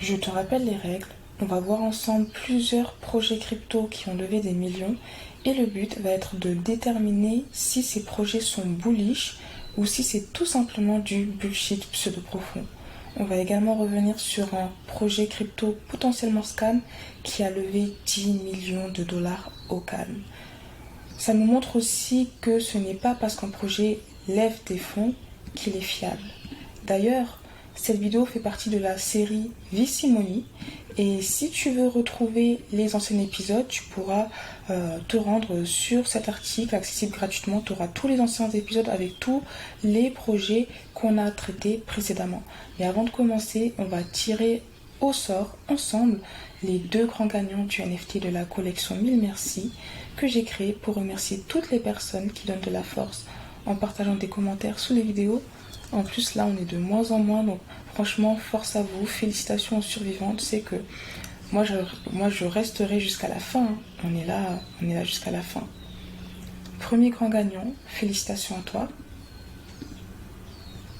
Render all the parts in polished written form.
Je te rappelle les règles. On va voir ensemble plusieurs projets crypto qui ont levé des millions et le but va être de déterminer si ces projets sont bullish ou si c'est tout simplement du bullshit pseudo-profond. On va également revenir sur un projet crypto potentiellement scam qui a levé 10 millions de dollars au calme. Ça nous montre aussi que ce n'est pas parce qu'un projet lève des fonds qu'il est fiable. D'ailleurs, cette vidéo fait partie de la série VC Money et si tu veux retrouver les anciens épisodes, tu pourras te rendre sur cet article accessible gratuitement. Tu auras tous les anciens épisodes avec tous les projets qu'on a traités précédemment. Mais avant de commencer, on va tirer au sort ensemble les 2 grands gagnants du NFT de la collection 1000 Merci que j'ai créé pour remercier toutes les personnes qui donnent de la force en partageant des commentaires sous les vidéos. En plus là on est de moins en moins, donc franchement force à vous, félicitations aux survivants. Tu sais que moi je resterai jusqu'à la fin, hein. On est là jusqu'à la fin. Premier grand gagnant, félicitations à toi.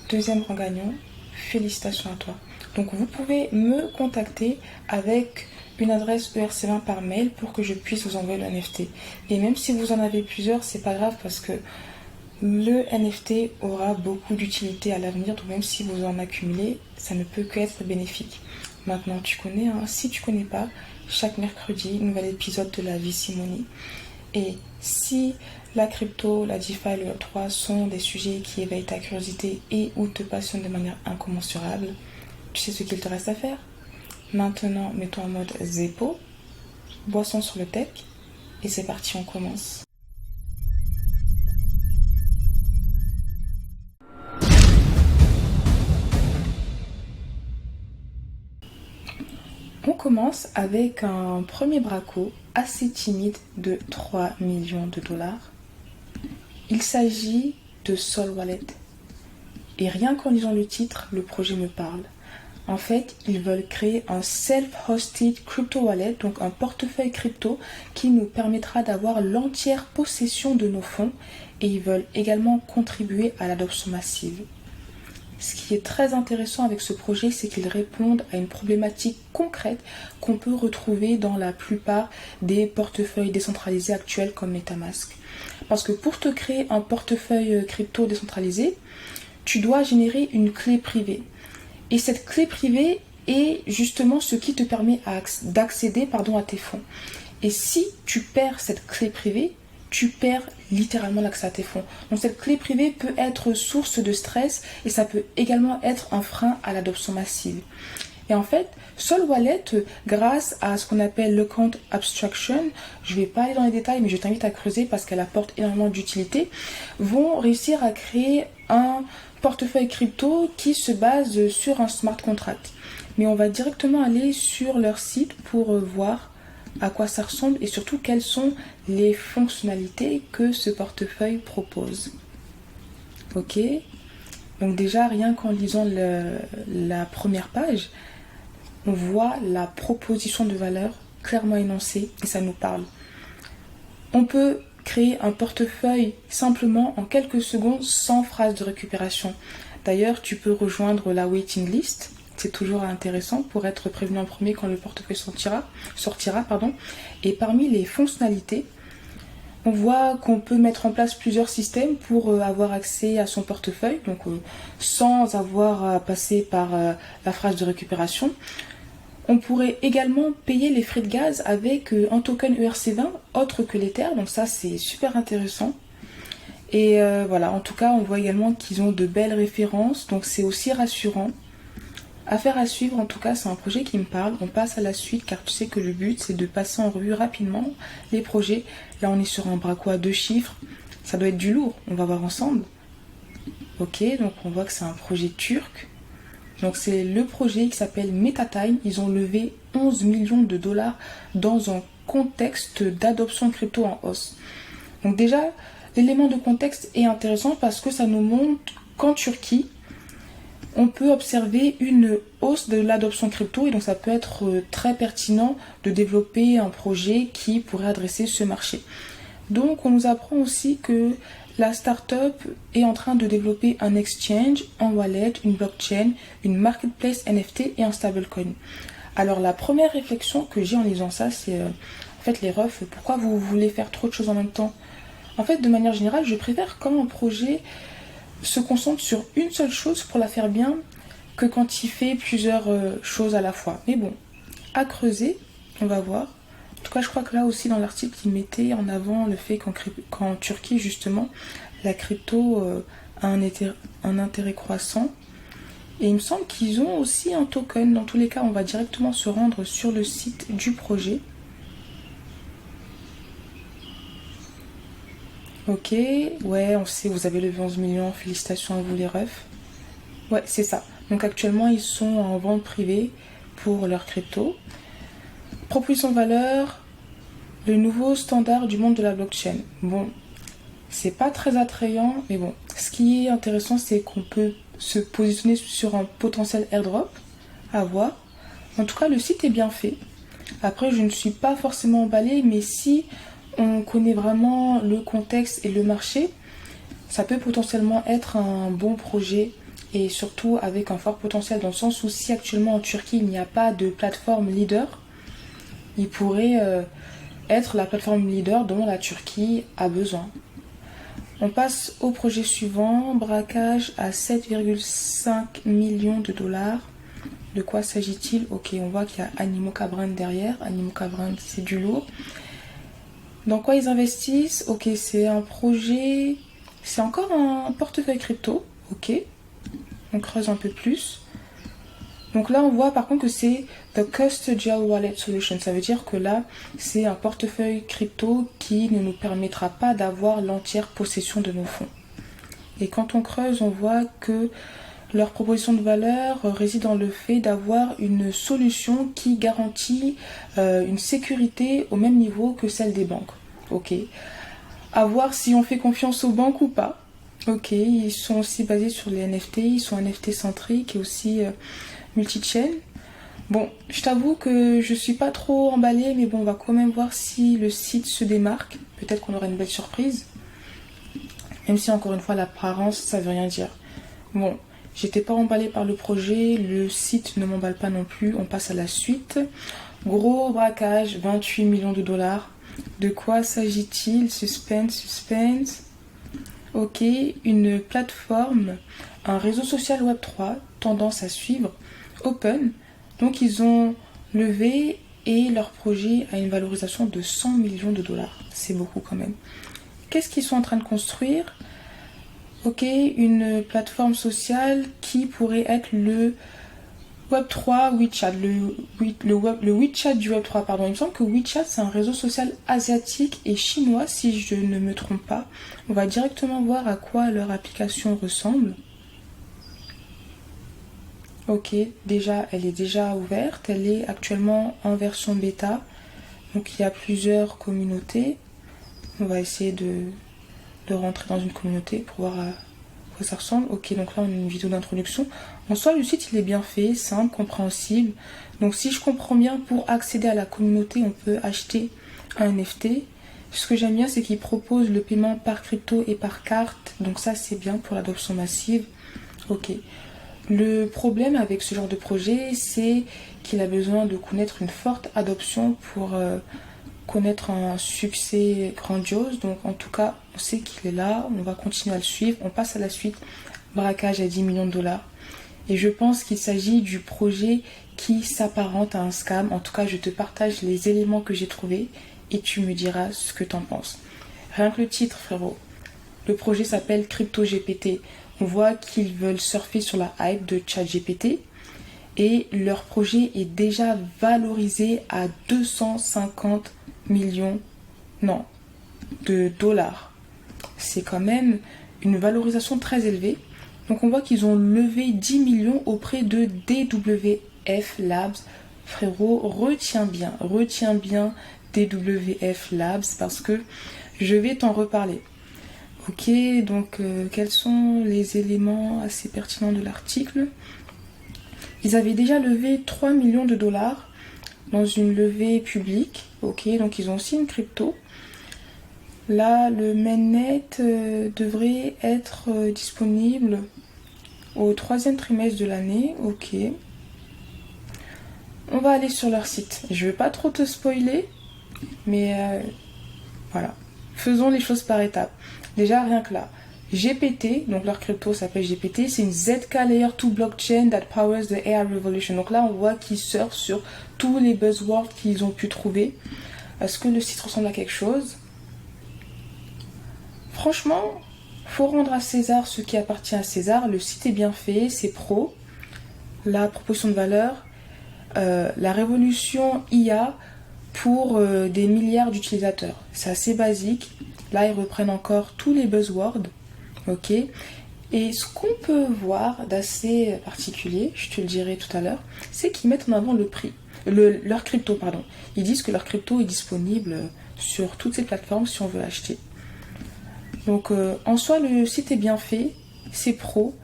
Deuxième grand gagnant, félicitations à toi. Donc vous pouvez me contacter avec une adresse ERC20 par mail pour que je puisse vous envoyer le NFT. Et même si vous en avez plusieurs, c'est pas grave parce que le NFT aura beaucoup d'utilité à l'avenir, donc même si vous en accumulez, ça ne peut qu'être bénéfique. Maintenant, tu connais, hein, si tu connais pas, chaque mercredi, nouvel épisode de la VC Money. Et si la crypto, la DeFi, le Web3 sont des sujets qui éveillent ta curiosité et ou te passionnent de manière incommensurable, tu sais ce qu'il te reste à faire. Maintenant, mets-toi en mode Zeppo, boisson sur le tech, et c'est parti, on commence. On commence avec un premier braco assez timide de 3 millions de dollars. Il s'agit de Sol Wallet. Et rien qu'en lisant le titre, le projet me parle. En fait, ils veulent créer un self-hosted crypto wallet, donc un portefeuille crypto qui nous permettra d'avoir l'entière possession de nos fonds et ils veulent également contribuer à l'adoption massive. Ce qui est très intéressant avec ce projet, c'est qu'ils répondent à une problématique concrète qu'on peut retrouver dans la plupart des portefeuilles décentralisés actuels comme MetaMask. Parce que pour te créer un portefeuille crypto décentralisé, tu dois générer une clé privée. Et cette clé privée est justement ce qui te permet d'accéder à tes fonds. Et si tu perds cette clé privée, tu perds littéralement l'accès à tes fonds. Donc cette clé privée peut être source de stress et ça peut également être un frein à l'adoption massive. Et en fait, Sol Wallet, grâce à ce qu'on appelle le account abstraction, je ne vais pas aller dans les détails, mais je t'invite à creuser parce qu'elle apporte énormément d'utilité, vont réussir à créer un portefeuille crypto qui se base sur un smart contract. Mais on va directement aller sur leur site pour voir à quoi ça ressemble et surtout quelles sont les fonctionnalités que ce portefeuille propose. Ok, donc déjà rien qu'en lisant la première page, on voit la proposition de valeur clairement énoncée et ça nous parle. On peut créer un portefeuille simplement en quelques secondes sans phrase de récupération. D'ailleurs, tu peux rejoindre la waiting list. C'est toujours intéressant pour être prévenu en premier quand le portefeuille sortira. Et parmi les fonctionnalités, on voit qu'on peut mettre en place plusieurs systèmes pour avoir accès à son portefeuille, donc sans avoir à passer par la phrase de récupération. On pourrait également payer les frais de gaz avec un token ERC20 autre que l'Ether, donc ça c'est super intéressant. Et voilà, en tout cas on voit également qu'ils ont de belles références, donc c'est aussi rassurant. Affaire à suivre, en tout cas c'est un projet qui me parle. On passe à la suite car tu sais que le but c'est de passer en revue rapidement les projets. Là on est sur un braco à 2 chiffres, ça doit être du lourd, on va voir ensemble. Ok, donc on voit que c'est un projet turc. Donc c'est le projet qui s'appelle MetaTime. Ils ont levé 11 millions de dollars dans un contexte d'adoption crypto en hausse. Donc déjà, l'élément de contexte est intéressant parce que ça nous montre qu'en Turquie, on peut observer une hausse de l'adoption crypto et donc ça peut être très pertinent de développer un projet qui pourrait adresser ce marché. Donc on nous apprend aussi que La startup est en train de développer un exchange, un wallet, une blockchain, une marketplace NFT et un stablecoin. Alors la première réflexion que j'ai en lisant ça, c'est en fait les refs, pourquoi vous voulez faire trop de choses en même temps? En fait, de manière générale, je préfère quand un projet se concentre sur une seule chose pour la faire bien que quand il fait plusieurs choses à la fois. Mais bon, à creuser, on va voir. En tout cas, je crois que là aussi dans l'article, il mettait en avant le fait qu'en Turquie, justement, la crypto a un intérêt croissant. Et il me semble qu'ils ont aussi un token. Dans tous les cas, on va directement se rendre sur le site du projet. Ok, ouais, on sait, vous avez levé 11 millions, félicitations à vous les refs. Ouais, c'est ça. Donc actuellement, ils sont en vente privée pour leur crypto. Proposition de valeur, le nouveau standard du monde de la blockchain. Bon, c'est pas très attrayant, mais bon. Ce qui est intéressant, c'est qu'on peut se positionner sur un potentiel airdrop à voir. En tout cas, le site est bien fait. Après, je ne suis pas forcément emballée, mais si on connaît vraiment le contexte et le marché, ça peut potentiellement être un bon projet et surtout avec un fort potentiel dans le sens où si actuellement en Turquie il n'y a pas de plateforme leader, il pourrait être la plateforme leader dont la Turquie a besoin. On passe au projet suivant, braquage à 7,5 millions de dollars. De quoi s'agit-il? Ok, on voit qu'il y a Animoca Brand derrière. Animoca Brand, c'est du lourd. Dans quoi ils investissent? Ok, c'est un projet, c'est encore un portefeuille crypto. Ok, on creuse un peu plus. Donc là, on voit par contre que c'est The Custodial Wallet Solution. Ça veut dire que là, c'est un portefeuille crypto qui ne nous permettra pas d'avoir l'entière possession de nos fonds. Et quand on creuse, on voit que leur proposition de valeur réside dans le fait d'avoir une solution qui garantit une sécurité au même niveau que celle des banques. Ok. À voir si on fait confiance aux banques ou pas. Ok. Ils sont aussi basés sur les NFT. Ils sont NFT centriques et aussi multi-chain. Bon, je t'avoue que je suis pas trop emballée, mais bon, on va quand même voir si le site se démarque. Peut-être qu'on aura une belle surprise. Même si encore une fois l'apparence ça veut rien dire. Bon, j'étais pas emballée par le projet, le site ne m'emballe pas non plus, on passe à la suite. Gros braquage, 28 millions de dollars. De quoi s'agit-il? Suspense. Ok, une plateforme, un réseau social Web3, tendance à suivre, open. Donc ils ont levé et leur projet a une valorisation de 100 millions de dollars. C'est beaucoup quand même. Qu'est-ce qu'ils sont en train de construire? Ok, une plateforme sociale qui pourrait être le Web3 WeChat, le WeChat du Web3, pardon. Il me semble que WeChat, c'est un réseau social asiatique et chinois, si je ne me trompe pas. On va directement voir à quoi leur application ressemble. Ok, déjà, elle est déjà ouverte. Elle est actuellement en version bêta. Donc, il y a plusieurs communautés. On va essayer de rentrer dans une communauté pour voir à quoi ça ressemble. Ok, donc là on a une vidéo d'introduction. En soi, le site il est bien fait, simple, compréhensible. Donc si je comprends bien, pour accéder à la communauté, on peut acheter un NFT. Ce que j'aime bien, c'est qu'il propose le paiement par crypto et par carte. Donc ça c'est bien pour l'adoption massive. Ok. Le problème avec ce genre de projet, c'est qu'il a besoin de connaître une forte adoption pour connaître un succès grandiose. Donc en tout cas, on sait qu'il est là, on va continuer à le suivre. On passe à la suite, braquage à 10 millions de dollars. Et je pense qu'il s'agit du projet qui s'apparente à un scam. En tout cas, je te partage les éléments que j'ai trouvés et tu me diras ce que t'en penses. Rien que le titre, frérot. Le projet s'appelle CryptoGPT. On voit qu'ils veulent surfer sur la hype de ChatGPT. Et leur projet est déjà valorisé à 250 millions de dollars. C'est quand même une valorisation très élevée. Donc on voit qu'ils ont levé 10 millions auprès de DWF Labs. Frérot, retiens bien DWF Labs parce que je vais t'en reparler. Ok, donc quels sont les éléments assez pertinents de l'article? Ils avaient déjà levé 3 millions de dollars dans une levée publique. Ok, donc ils ont aussi une crypto. Là, le mainnet devrait être disponible au 3e trimestre de l'année. Ok. On va aller sur leur site. Je ne vais pas trop te spoiler, mais voilà. Faisons les choses par étapes. Déjà, rien que là. GPT, donc leur crypto s'appelle GPT, c'est une ZK Layer 2 blockchain that powers the AI revolution. Donc là, on voit qu'ils surfent sur tous les buzzwords qu'ils ont pu trouver. Est-ce que le site ressemble à quelque chose? Franchement, faut rendre à César ce qui appartient à César. Le site est bien fait, c'est pro. La proposition de valeur, la révolution IA pour des milliards d'utilisateurs. C'est assez basique. Là, ils reprennent encore tous les buzzwords. Ok. Et ce qu'on peut voir d'assez particulier, je te le dirai tout à l'heure, c'est qu'ils mettent en avant le prix. Leur crypto, pardon. Ils disent que leur crypto est disponible sur toutes ces plateformes si on veut acheter. Donc en soi, le site est bien fait, c'est pro,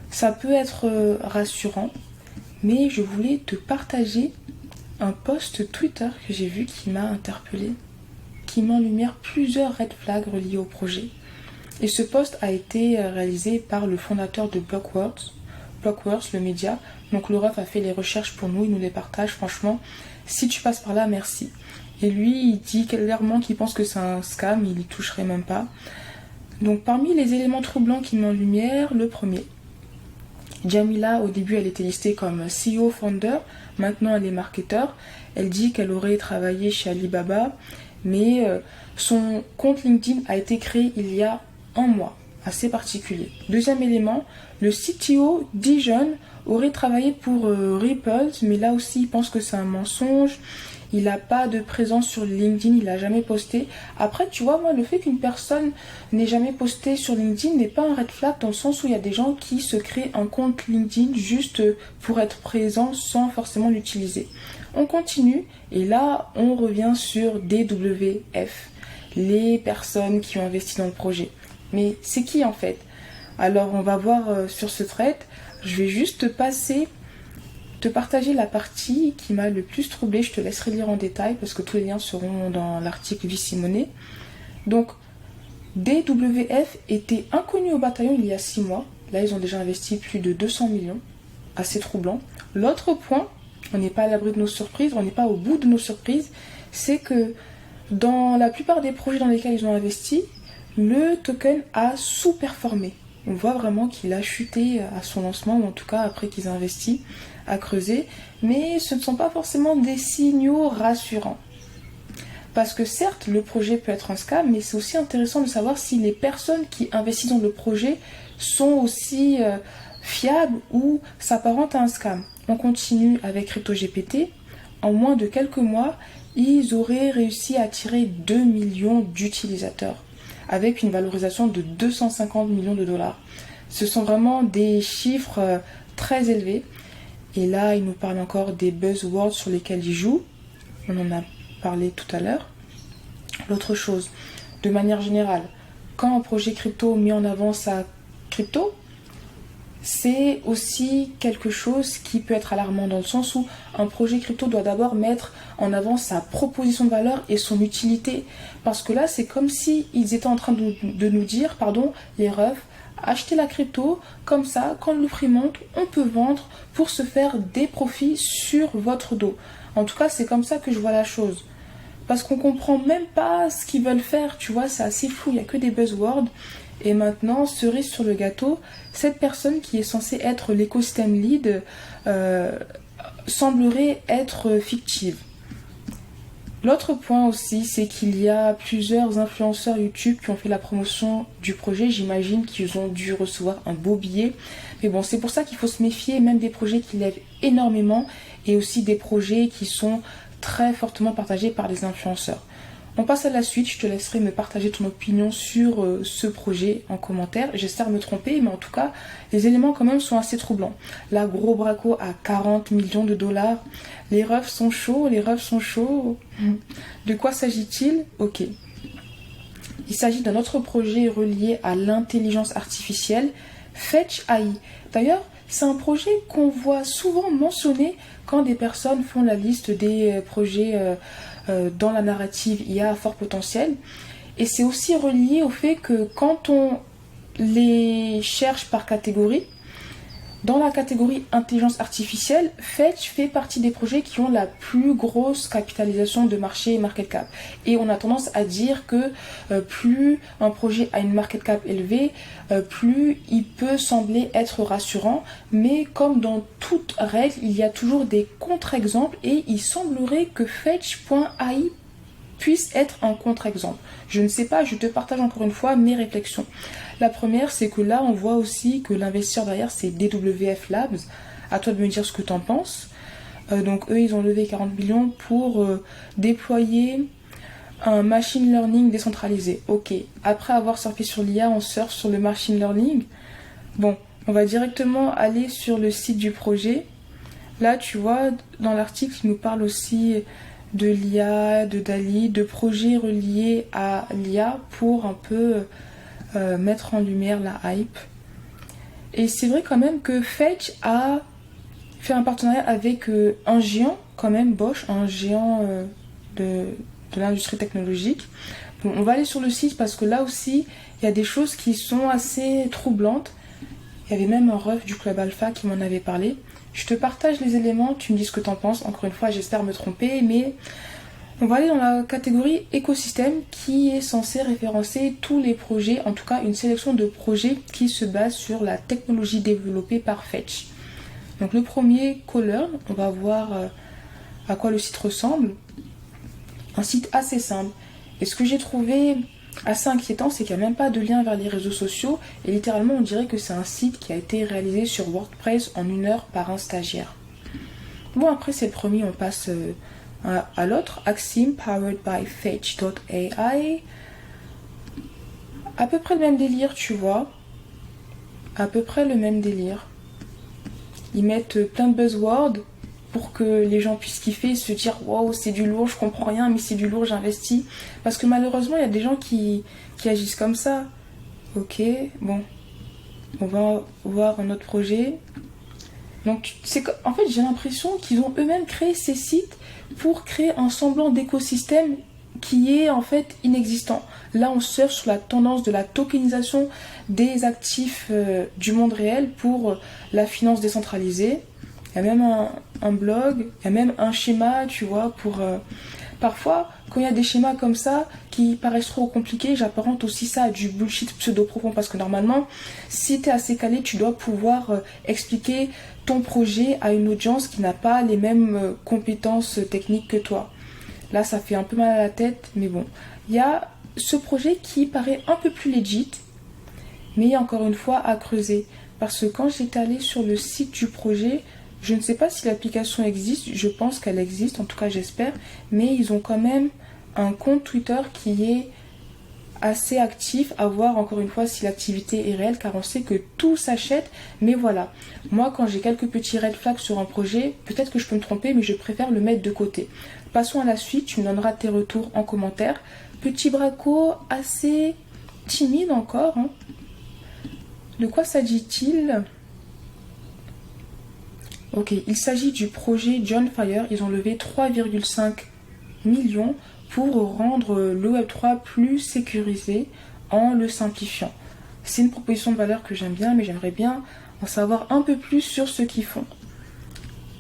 ça peut être rassurant, mais je voulais te partager un post Twitter que j'ai vu qui m'a interpellée, qui met en lumière plusieurs red flags reliés au projet. Et ce post a été réalisé par le fondateur de Blockworks, le média. Donc le ref a fait les recherches pour nous, il nous les partage. Franchement, si tu passes par là, merci. Et lui, il dit clairement qu'il pense que c'est un scam, il y toucherait même pas. Donc parmi les éléments troublants qu'il met en lumière, le premier. Jamila, au début, elle était listée comme CEO founder, maintenant elle est marketeur. Elle dit qu'elle aurait travaillé chez Alibaba, mais son compte LinkedIn a été créé il y a un mois, assez particulier. Deuxième élément, le CTO Dijon aurait travaillé pour Ripple, mais là aussi il pense que c'est un mensonge. Il n'a pas de présence sur LinkedIn, il n'a jamais posté. Après, tu vois, moi, le fait qu'une personne n'ait jamais posté sur LinkedIn n'est pas un red flag dans le sens où il y a des gens qui se créent un compte LinkedIn juste pour être présent sans forcément l'utiliser. On continue et là, on revient sur DWF, les personnes qui ont investi dans le projet. Mais c'est qui en fait? Alors, on va voir sur ce thread. Je vais juste te partager la partie qui m'a le plus troublée. Je te laisserai lire en détail parce que tous les liens seront dans l'article Vicimonet. Donc, DWF était inconnu au bataillon il y a 6 mois. Là, ils ont déjà investi plus de 200 millions. Assez troublant. L'autre point, on n'est pas à l'abri de nos surprises, on n'est pas au bout de nos surprises, c'est que dans la plupart des projets dans lesquels ils ont investi, le token a sous-performé. On voit vraiment qu'il a chuté à son lancement, ou en tout cas après qu'ils aient investi, à creuser. Mais ce ne sont pas forcément des signaux rassurants. Parce que certes, le projet peut être un scam, mais c'est aussi intéressant de savoir si les personnes qui investissent dans le projet sont aussi fiables ou s'apparentent à un scam. On continue avec CryptoGPT. En moins de quelques mois, ils auraient réussi à attirer 2 millions d'utilisateurs, avec une valorisation de 250 millions de dollars. Ce sont vraiment des chiffres très élevés. Et là, il nous parle encore des buzzwords sur lesquels ils jouent. On en a parlé tout à l'heure. L'autre chose, de manière générale, quand un projet crypto met en avant sa crypto, c'est aussi quelque chose qui peut être alarmant dans le sens où un projet crypto doit d'abord mettre en avant sa proposition de valeur et son utilité. Parce que là, c'est comme si ils étaient en train de nous dire, les refs, achetez la crypto, comme ça, quand le prix monte, on peut vendre pour se faire des profits sur votre dos. En tout cas, c'est comme ça que je vois la chose. Parce qu'on comprend même pas ce qu'ils veulent faire, tu vois, c'est assez flou, il n'y a que des buzzwords. Et maintenant, cerise sur le gâteau, cette personne qui est censée être l'écosystème lead semblerait être fictive. L'autre point aussi, c'est qu'il y a plusieurs influenceurs YouTube qui ont fait la promotion du projet. J'imagine qu'ils ont dû recevoir un beau billet. Mais bon, c'est pour ça qu'il faut se méfier, même des projets qui lèvent énormément et aussi des projets qui sont très fortement partagés par des influenceurs. On passe à la suite, je te laisserai me partager ton opinion sur ce projet en commentaire. J'espère me tromper, mais en tout cas, les éléments quand même sont assez troublants. Là, gros braco à 40 millions de dollars. Les refs sont chauds, De quoi s'agit-il? Ok. Il s'agit d'un autre projet relié à l'intelligence artificielle, Fetch AI. D'ailleurs, c'est un projet qu'on voit souvent mentionné quand des personnes font la liste des projets dans la narrative IA à fort potentiel. Et c'est aussi relié au fait que quand on les cherche par catégorie, dans la catégorie intelligence artificielle, Fetch fait partie des projets qui ont la plus grosse capitalisation de marché et market cap. Et on a tendance à dire que plus un projet a une market cap élevée, plus il peut sembler être rassurant. Mais comme dans toute règle, il y a toujours des contre-exemples et il semblerait que Fetch.ai puisse être un contre-exemple. Je ne sais pas, je te partage encore une fois mes réflexions. La première, c'est que là, on voit aussi que l'investisseur derrière, c'est DWF Labs. À toi de me dire ce que tu en penses. Donc eux, ils ont levé 40 millions pour déployer un machine learning décentralisé. Ok, après avoir surfé sur l'IA, on surfe sur le machine learning. Bon, on va directement aller sur le site du projet. Là, tu vois, dans l'article, il nous parle aussi de l'IA, de DALL-E, de projets reliés à l'IA pour un peu mettre en lumière la hype. Et c'est vrai quand même que Fetch a fait un partenariat avec un géant, quand même, Bosch, un géant de l'industrie technologique. Bon, on va aller sur le site parce que là aussi, il y a des choses qui sont assez troublantes. Il y avait même un ref du Club Alpha qui m'en avait parlé. Je te partage les éléments, tu me dis ce que tu en penses. Encore une fois, j'espère me tromper, mais on va aller dans la catégorie écosystème qui est censée référencer tous les projets, en tout cas une sélection de projets qui se basent sur la technologie développée par Fetch. Donc le premier, Colearn, on va voir à quoi le site ressemble. Un site assez simple. Et ce que j'ai trouvé assez inquiétant, c'est qu'il n'y a même pas de lien vers les réseaux sociaux. Et littéralement, on dirait que c'est un site qui a été réalisé sur WordPress en 1 heure par un stagiaire. Bon, après c'est le premier, on passe à l'autre. Axim, powered by Fetch.ai. À peu près le même délire, tu vois. À peu près le même délire. Ils mettent plein de buzzwords pour que les gens puissent kiffer et se dire waouh, c'est du lourd, je comprends rien, mais c'est du lourd, j'investis. Parce que malheureusement, il y a des gens qui agissent comme ça. Ok, bon, on va voir un autre projet. Donc, en fait, j'ai l'impression qu'ils ont eux-mêmes créé ces sites pour créer un semblant d'écosystème qui est en fait inexistant. Là, on surfe sur la tendance de la tokenisation des actifs du monde réel pour la finance décentralisée. Il y a même un blog, il y a même un schéma, tu vois, pour... Parfois, quand il y a des schémas comme ça qui paraissent trop compliqués, j'apparente aussi ça à du bullshit pseudo-profond parce que normalement, si tu es assez calé, tu dois pouvoir expliquer ton projet à une audience qui n'a pas les mêmes compétences techniques que toi. Là, ça fait un peu mal à la tête, mais bon. Il y a ce projet qui paraît un peu plus legit, mais encore une fois à creuser. Parce que quand j'étais allée sur le site du projet, je ne sais pas si l'application existe, je pense qu'elle existe, en tout cas j'espère, mais ils ont quand même un compte Twitter qui est assez actif, à voir encore une fois si l'activité est réelle, car on sait que tout s'achète, mais voilà. Moi, quand j'ai quelques petits red flags sur un projet, peut-être que je peux me tromper, mais je préfère le mettre de côté. Passons à la suite, tu me donneras tes retours en commentaire. Petit braco assez timide encore. Hein. De quoi s'agit-il ? Ok, il s'agit du projet John Fire. Ils ont levé 3,5 millions pour rendre le Web3 plus sécurisé en le simplifiant. C'est une proposition de valeur que j'aime bien, mais j'aimerais bien en savoir un peu plus sur ce qu'ils font.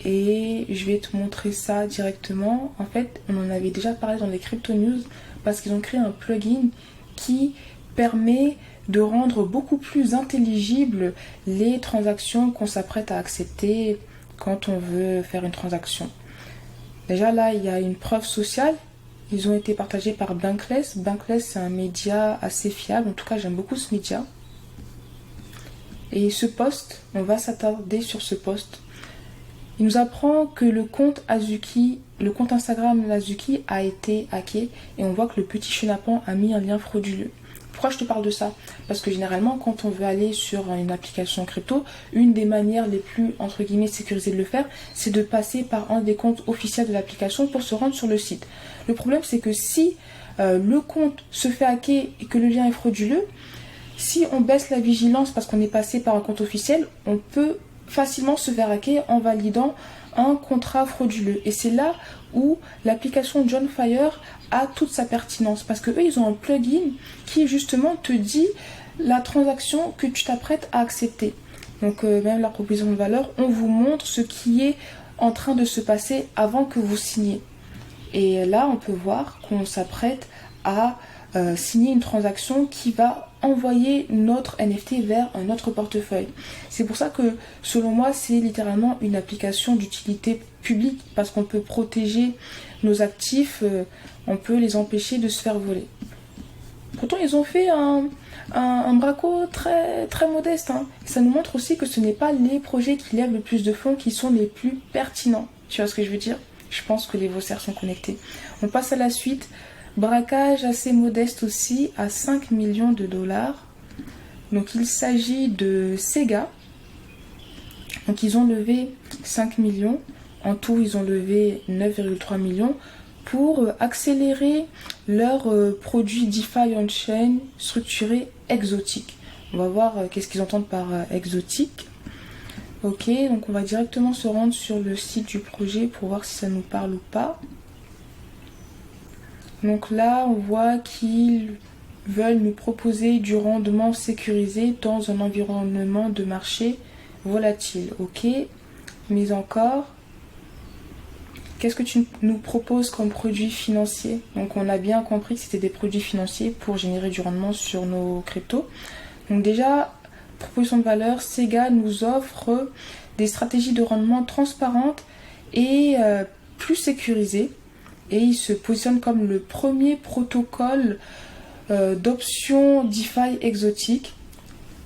Et je vais te montrer ça directement. En fait, on en avait déjà parlé dans les Crypto News parce qu'ils ont créé un plugin qui permet de rendre beaucoup plus intelligibles les transactions qu'on s'apprête à accepter quand on veut faire une transaction. Déjà là, il y a une preuve sociale. Ils ont été partagés par Bankless. Bankless, c'est un média assez fiable. En tout cas, j'aime beaucoup ce média. Et ce post, on va s'attarder sur ce post. Il nous apprend que le compte Instagram Azuki a été hacké et on voit que le petit chenapan a mis un lien frauduleux. Pourquoi je te parle de ça ? Parce que généralement, quand on veut aller sur une application crypto, une des manières les plus, entre guillemets, sécurisées de le faire, c'est de passer par un des comptes officiels de l'application pour se rendre sur le site. Le problème, c'est que si le compte se fait hacker et que le lien est frauduleux, si on baisse la vigilance parce qu'on est passé par un compte officiel, on peut facilement se faire hacker en validant un contrat frauduleux. Et c'est là où l'application Jonfire a toute sa pertinence, parce que eux, ils ont un plugin qui justement te dit la transaction que tu t'apprêtes à accepter. Donc même la proposition de valeur, on vous montre ce qui est en train de se passer avant que vous signiez. Et là, on peut voir qu'on s'apprête à signer une transaction qui va envoyer notre NFT vers un autre portefeuille. C'est pour ça que, selon moi, c'est littéralement une application d'utilité publique, parce qu'on peut protéger nos actifs, on peut les empêcher de se faire voler. Pourtant, ils ont fait un braco très, très modeste. Ça nous montre aussi que ce n'est pas les projets qui lèvent le plus de fonds qui sont les plus pertinents. Tu vois ce que je veux dire ? Je pense que les Vossers sont connectés. On passe à la suite. Braquage assez modeste aussi, à 5 millions de dollars. Donc il s'agit de Sega. Donc ils ont levé 5 millions. En tout, ils ont levé 9,3 millions pour accélérer leur produit DeFi on-chain structuré exotique. On va voir qu'est-ce qu'ils entendent par exotique. Ok, donc on va directement se rendre sur le site du projet pour voir si ça nous parle ou pas. Donc là, on voit qu'ils veulent nous proposer du rendement sécurisé dans un environnement de marché volatile. Ok, mais encore, qu'est-ce que tu nous proposes comme produit financier? Donc on a bien compris que c'était des produits financiers pour générer du rendement sur nos cryptos. Donc déjà, proposition de valeur, Sega nous offre des stratégies de rendement transparentes et plus sécurisées. Et il se positionne comme le premier protocole d'options DeFi exotique.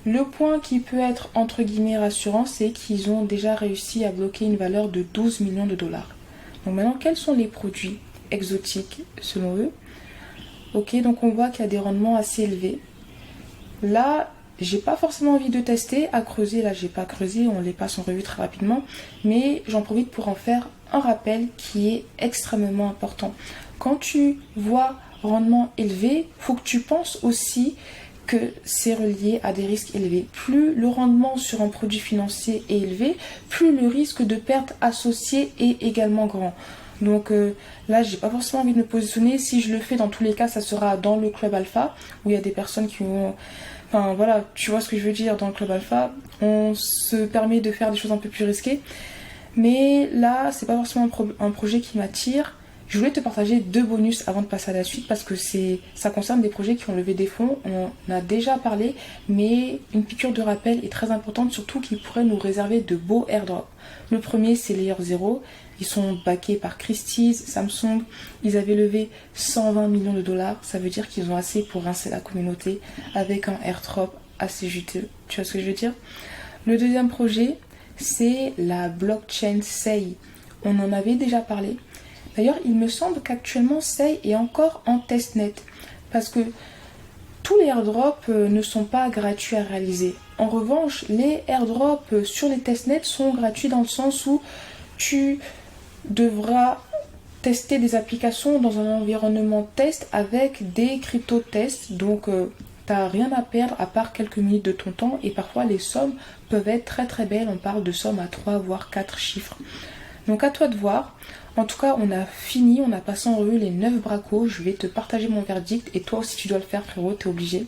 Le point qui peut être entre guillemets rassurant, c'est qu'ils ont déjà réussi à bloquer une valeur de 12 millions de dollars. Donc maintenant, quels sont les produits exotiques selon eux? Ok, donc on voit qu'il y a des rendements assez élevés. Là, j'ai pas forcément envie de tester, à creuser, là j'ai pas creusé, on les passe en revue très rapidement, mais j'en profite pour en faire un rappel qui est extrêmement important. Quand tu vois rendement élevé, faut que tu penses aussi que c'est relié à des risques élevés. Plus le rendement sur un produit financier est élevé, plus le risque de perte associé est également grand. Donc là, j'ai pas forcément envie de me positionner. Si je le fais, dans tous les cas, ça sera dans le club alpha, où il y a des personnes qui vont... Enfin voilà, tu vois ce que je veux dire, dans le club alpha, on se permet de faire des choses un peu plus risquées. Mais là, c'est pas forcément un projet qui m'attire. Je voulais te partager 2 bonus avant de passer à la suite parce que ça concerne des projets qui ont levé des fonds. On en a déjà parlé, mais une piqûre de rappel est très importante, surtout qu'ils pourraient nous réserver de beaux airdrops. Le premier, c'est Layer 0. Ils sont backés par Christie's, Samsung. Ils avaient levé 120 millions de dollars. Ça veut dire qu'ils ont assez pour rincer la communauté avec un airdrop assez juteux. Tu vois ce que je veux dire? Le deuxième projet, c'est la blockchain Sei. On en avait déjà parlé. D'ailleurs, il me semble qu'actuellement, Sei est encore en testnet. Parce que tous les airdrops ne sont pas gratuits à réaliser. En revanche, les airdrops sur les testnets sont gratuits dans le sens où tu devras tester des applications dans un environnement test avec des crypto-tests. Donc, t'as rien à perdre à part quelques minutes de ton temps. Et parfois, les sommes peuvent être très très belles. On parle de sommes à 3 voire 4 chiffres. Donc, à toi de voir. En tout cas, on a fini, on a passé en revue les 9 bracos. Je vais te partager mon verdict et toi aussi tu dois le faire, frérot, t'es obligé.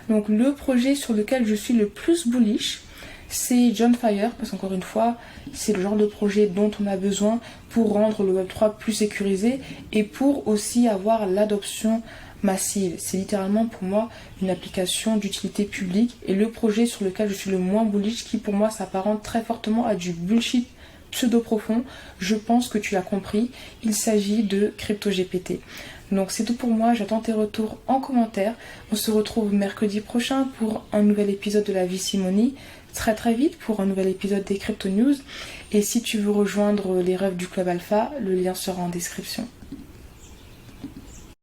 Donc le projet sur lequel je suis le plus bullish, c'est Jonfire, parce qu'encore une fois, c'est le genre de projet dont on a besoin pour rendre le Web3 plus sécurisé et pour aussi avoir l'adoption massive. C'est littéralement pour moi une application d'utilité publique et le projet sur lequel je suis le moins bullish, qui pour moi s'apparente très fortement à du bullshit pseudo profond, je pense que tu l'as compris, il s'agit de CryptoGPT. Donc c'est tout pour moi, j'attends tes retours en commentaire. On se retrouve mercredi prochain pour un nouvel épisode de la VC Money, très très vite pour un nouvel épisode des Crypto News. Et si tu veux rejoindre les rêves du Club Alpha, le lien sera en description.